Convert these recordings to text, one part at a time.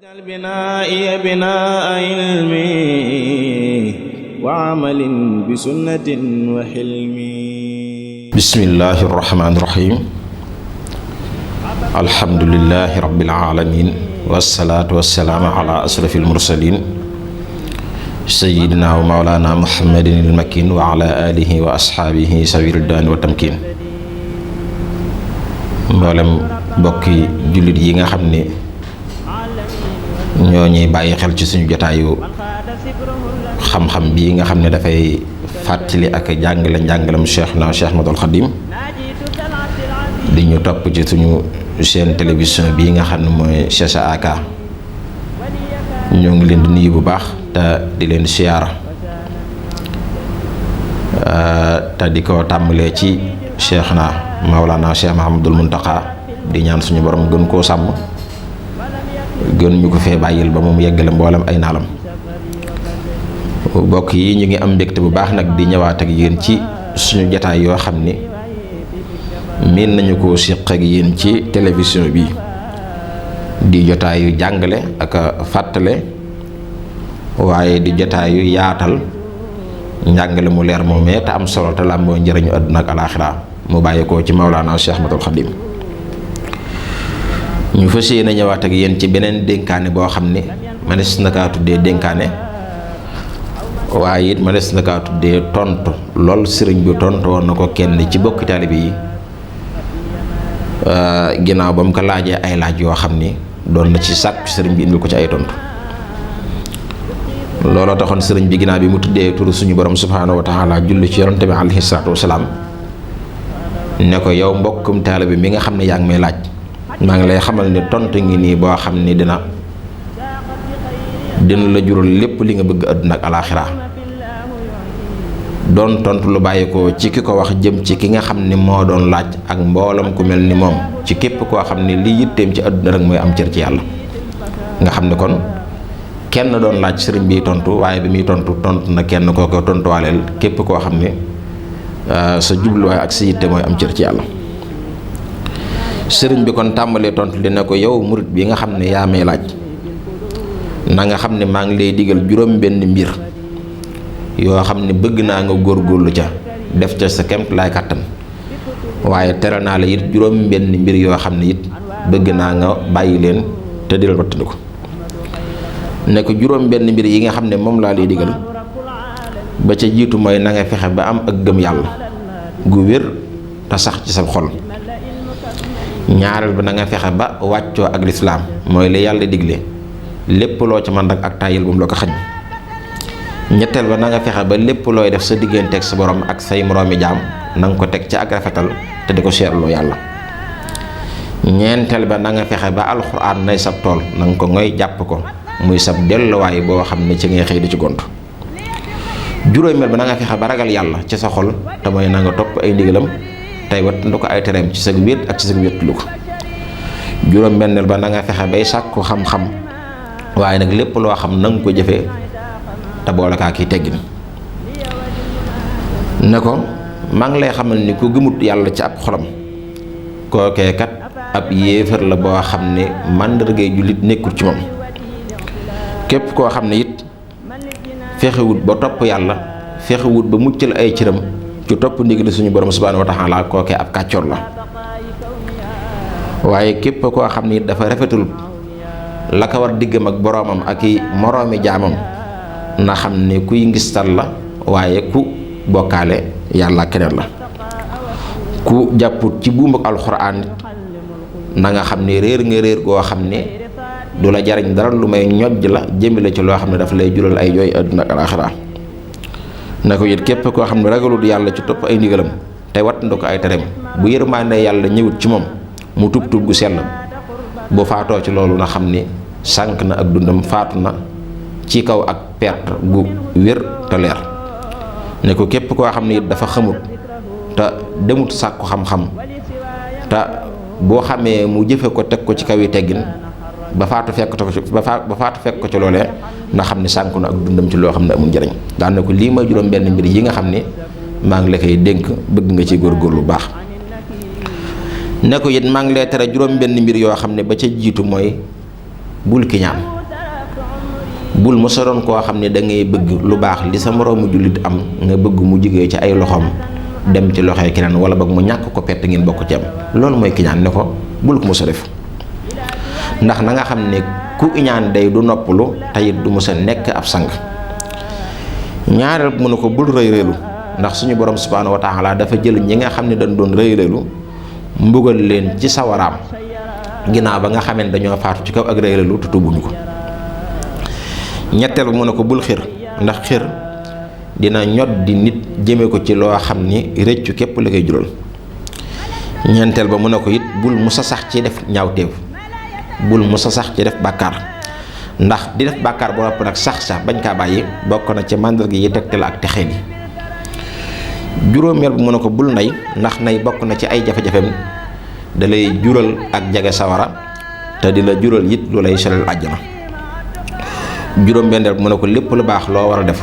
واجعل بنائي بناء علم وعمل بسنة وحلم. بسم الله الرحمن الرحيم. الحمد لله رب العالمين والصلاة والسلام على أشرف المرسلين سيدنا ومولانا محمد المكين وعلى آله وأصحابه سوي الردوان والتمكين. mboolem bokki jullit yi nga xam ne ñoo ñuy bàyyi xel ci suñu jotaayu xam-xam bii nga xam ne dafay fàttali ak njàngalam Cheikh Ahmadul Khadim di ñu topp ci suñu chaîne télévision bii nga xam ne mooy CCAK. ñoo ngi leen di nuyu bu baax te di leen siyaara te di ko tàmbalee ci Cheikhna Mawlana Cheikh Mahamadul Muntaqa di ñaan suñu borom gën koo sàmm gën ñu ko fee bàyyil ba moom yeggale mboolem ay naalam. mbokk yi ñu ngi am mbégte bu baax nag di ñëwaat ak yéen ci suñu jataay yoo xam ni miin nañu ko séq ak yéen ci télévision bi di jotaayu jàngale ak fàttale waaye di jotaayu yaatal njàngale mu leer moomee te am solo te làmboo njëriñu àdduna ak alaaxira mu bàyyi ko ci Mawlana Cheikh Ahmadul Khadim. ñu fas yéene ñëwaat ak yéen ci beneen dénkaane boo xam ne mënees na kaa tuddee dénkaane waaye it mënees na kaa tuddee tontu lool sëriñ bi tontu woon na ko kenn ci bokki taalibe yi ginnaaw ba mu ko laajee ay laaj yoo xam ni doon na ci sàkk sëriñ bi indil ko ci ay tontu. looloo taxoon sëriñ bi ginnaaw bi mu tuddee turu suñu borom subhaanahu wa taala julli ci yonent bi alayhi salaatu wasalaam ne ko yow mbokkum taalibe mi nga xam ne yaa ngi may laaj maa ngi lay xamal ne tontu ngi nii boo xam ni dina la jural lépp li nga bëgg àdduna ak alaaxira doon tontu lu bàyyi ko ci ki ko wax jëm ci ki nga xam ni moo doon laaj ak mboolam ku mel ni moom ci képp koo xam ne li yitteem ci àdduna rek mooy am cër ci yàlla. nga xam ne kon kenn doon laaj sëriñ bi tontu waaye bi muy tontu na kenn koo ko tontuwaaleel képp koo xam ne sa jubluwaay ak sa yitte mooy am cër ci yàlla. sëriñ bi kon tàmbalee tontu li ne ko yow murit bi nga xam ne yaa may laaj na nga xam ne maa ngi lay digal juróom benn mbir yoo xam ne bëgg naa nga góorgóorlu ca def ca sa kemt laay kàttan waaye tere naa la it juróom benn mbir yoo xam ne it bëgg naa nga bàyyi leen te di la wattandiku. ne ko juróom benn mbir yi nga xam ne moom laa lay digal ba ca jiitu mooy na nga fexe ba am ak gëm yàlla gu wér te sax ci sa xol. ñaareel ba na nga fexe ba wàccoo ak lislaam mooy li yàlla digle lépp loo ci man rek ak tàyyil bu mu la ko xañ. ñetteel ba na nga fexe ba lépp looy def sa digganteeg sa borom ak say moroomi jaam na nga ko teg ci ak rafetal te di ko seetloo yàlla. ñeenteel ba na nga fexe ba alxuraan nay sab tool na nga ko ngoy jàpp ko muy sab delluwaay boo xam ne ci ngay xëy di ci gont. juróomeel ba na nga fexe ba ragal yàlla ci sa xol te mooy na nga topp ay ndigalam tey wat ndu ko ay tereem ci sa wéet ak ci sa wéetlu ko. juróom benneel ba na nga fexe bay sàkku xam-xam waaye nag lépp loo xam na nga ko jëfee te boole kaa kii teggin. ne ko maa ngi lay xamal ni ku gëmut yàlla ci ab xolam kookee kat ab yéefar la boo xam ne màndargay jullit nekkul ci moom. képp koo xam ne it fexewut ba topp yàlla fexewut ba muccal ay cëram ci topp ndigal suñu borom subhaanahu wa taala kookee ab kàccoor la. waaye képp koo xam ne it dafa rafetul la ko war diggam ak boroomam ak i moroomi jaamam na xam ne kuy ngistal la waaye ku bokkaale yàlla keneen la. ku jàpput ci buum ak alxuraan na nga xam ne réer nga réer goo xam ne du la jariñ dara lu may ñojj la jëmale ci loo xam ne dafa lay jural ay jooy àdduna ak alaaxira. na ko it képp koo xam ne ragalul yàlla ci topp ay ndigalam te wattandu ko ay tereem bu yërmaande yàlla ñëwut ci moom mu tub gu sell bu faatoo ci loolu na xam ni sànq na ak dundam faatu na ci kaw ak perte gu wér te leer. ne ko képp koo xam ne it dafa xamut te demut sàkku xam-xam te boo xamee mu jëfe ko teg ko ci kaw yi teggin ba faatu fekk ko ci loolee nga xam ne sànk na ak dundam ci loo xam ne amul njëriñ. daan na ko lii mooy juróom benn mbir yi nga xam ne maa ngi la koy dénk bëgg nga ci góorgóorlu bu baax. ne ko it maa ngi lay tere juróom benn mbir yoo xam ne ba ca jiitu mooy bul kiñaan bul mosa doon koo xam ne da ngay bëgg lu baax li sa moroomu jullit am nga bëgg mu jigee ci ay loxoom dem ci loxoy keneen wala boog mu ñàkk ko pett ngeen bokk ci am loolu mooy kiñaan ne ko bul ko mosa def ndax na nga xam ne ku iñaan day du noppalu teyit du mosa nekk ab sang ñaareel mu ne ko bul rëy rëylu ndax suñu borom subhaanahu wa taala dafa jël ñi nga xam ne dañ doon rëy rëylu mbugal leen ci sawaraam ginnaaw ba nga xamee ne dañoo faatu ci kaw ak rëy rëylu te tuubuñu ko ñetteel mu ne ko bul xir ndax xir dina ñot di nit jëme ko ci loo xam ni rëccu képp la koy jural ñeenteel ba mu ne ko it bul musa sax ci def ñaawteef bul musa sax ci def bàkkaar ndax di def bàkkaar bu nopp nag sax bañ kaa bàyyi bokk na ci màndarga yi tegtal ak texee di juróomeel bi mu ne ko bul nay ndax nay bokk na ci ay jafe-jafem da lay jural ak jege sawara te di la jural it lu lay solal àjjana juróom-benneel bi mu ne ko lépp lu baax loo war a def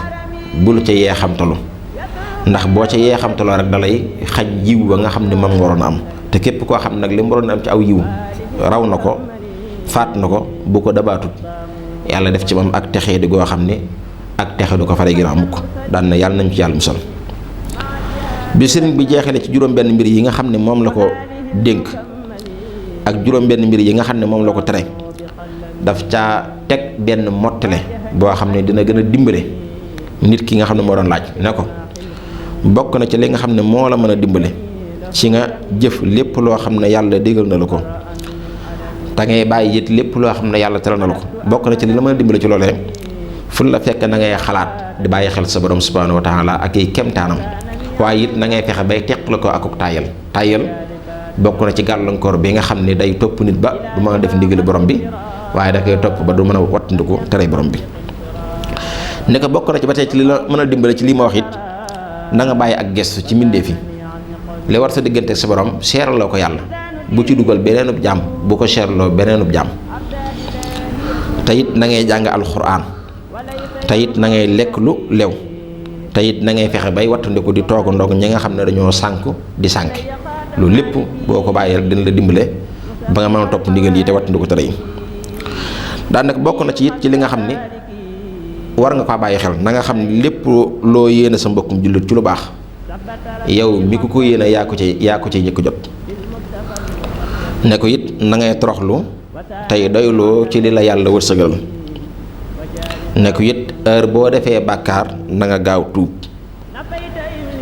bul ca yeexamtalu ndax boo ca yeexamtaloo rek da lay xaj yiw ba nga xam ne moom nga waroon a am te képp koo xam nag li mu waroon a am ci aw yiw raw na ko faat na ko bu ko dabaatut yàlla def ci moom ak texee di goo xam ne ak texe du ko fare ginnaaw mukk daan na yàlla nañ ci yàlla musal bi sëriñ bi jeexale ci juróom-benn mbir yi nga xam ne moom la ko dénk ak juróom-benn mbir yi nga xam ne moom la ko tere daf caa teg benn mottale boo xam ne dina gën a dimbale nit ki nga xam ne moo doon laaj ne ko bokk na ci li nga xam ne moo la mën a dimbale ci nga jëf lépp loo xam ne yàlla digal na la ko te ngay bàyyi it lépp loo xam ne yàlla tere na la ko bokk na ci li la mën a dimbale ci loolee fu la fekk na ngay xalaat di bàyyi xel sa borom subhanahu wa taala ak ay kemtaanam waaye it na ngay fexe bay teq la ko akuk tàyyal bokk na ci gàllankoor bi nga xam ne day topp nit ba du mën a def ndigali borom bi waaye da koy topp ba du mën a wattandiku tere borom bi ne ko bokk na ci ba tey ci li la mën a dimbale ci lii ma wax it na nga bàyyi ak gestu ci mbindeef yi li war sa diggante sa borom seeraloo ko yàlla bu ci dugal beneenub jaam bu ko seeraloo beneenub jaam te it na ngay jàng alxuraan te it na ngay lekk lu lew te it na ngay fexe bay wattandiku di toog ndoog ñi nga xam ne dañoo sànku di sànki loolu lépp boo ko bàyyee dina la dimbale ba nga mën a topp ndigal yi te wattandiku tere yi daanaka bokk na ci it ci li nga xam ni war nga ko bàyyi xel na nga xam ne lépp loo yéene sa mbokkum jullit ci lu baax yow mi ko yéene yaa ko ci njëkk jot ne ko it na ngay toroxlu tey doyloo ci li la yàlla wërsëgal ne ko it heure boo defee bàkkaar na nga gaaw tuub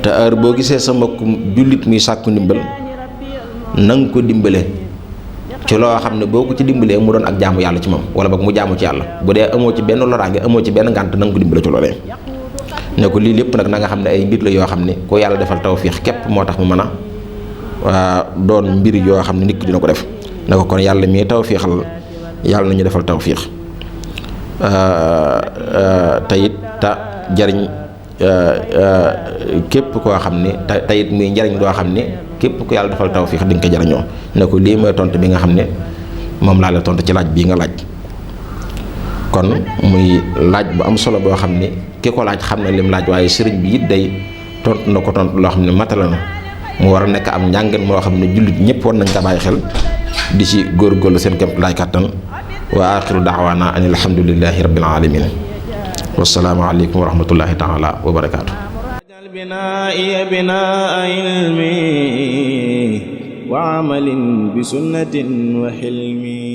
te heure boo gisee sa mbokkum jullit muy sàkku ndimbal na nga ko dimbale ci loo xam ne boo ko ci dimbalee mu doon ak jaamu yàlla ci moom wala boog mu jaamu ci yàlla bu dee amoo ci benn loraange amoo ci benn ngànt na nga ko dimbale ci loolee ne ko lii lépp nag na nga xam ne ay mbir la yoo xam ne ku yàlla defal tawfiix képp moo tax mu mën a doon mbir yoo xam ne nit ki dina ko def ne ko kon yàlla mii tawfiixal yàlla nañu defal tawfiix tayit ta jariñ képp koo xam ne tayit muy njariñ loo xam ne képp ku yàlla defal tawfiix di nga ko jariñoo ne ko lii mooy tontu bi nga xam ne moom laa la tontu ci laaj bii nga laaj kon muy laaj bu am solo boo xam ne ki ko laaj xam ne lim laaj waaye sëriñ bi it day tontu na ko tontu loo xam ne matala na mu war a nekk am njàngin moo xam ne jullit ñëpp war nañ ko bàyyi xel di ci góorgóorlu seen kéem laaj kàttan wa axiru daawaana an alhamdulillahi rabbil alamin wassalaamu aleykum wa rahmatullahi taala wa barakaatu بنائي بناء علمي وعمل بسنة وحلمي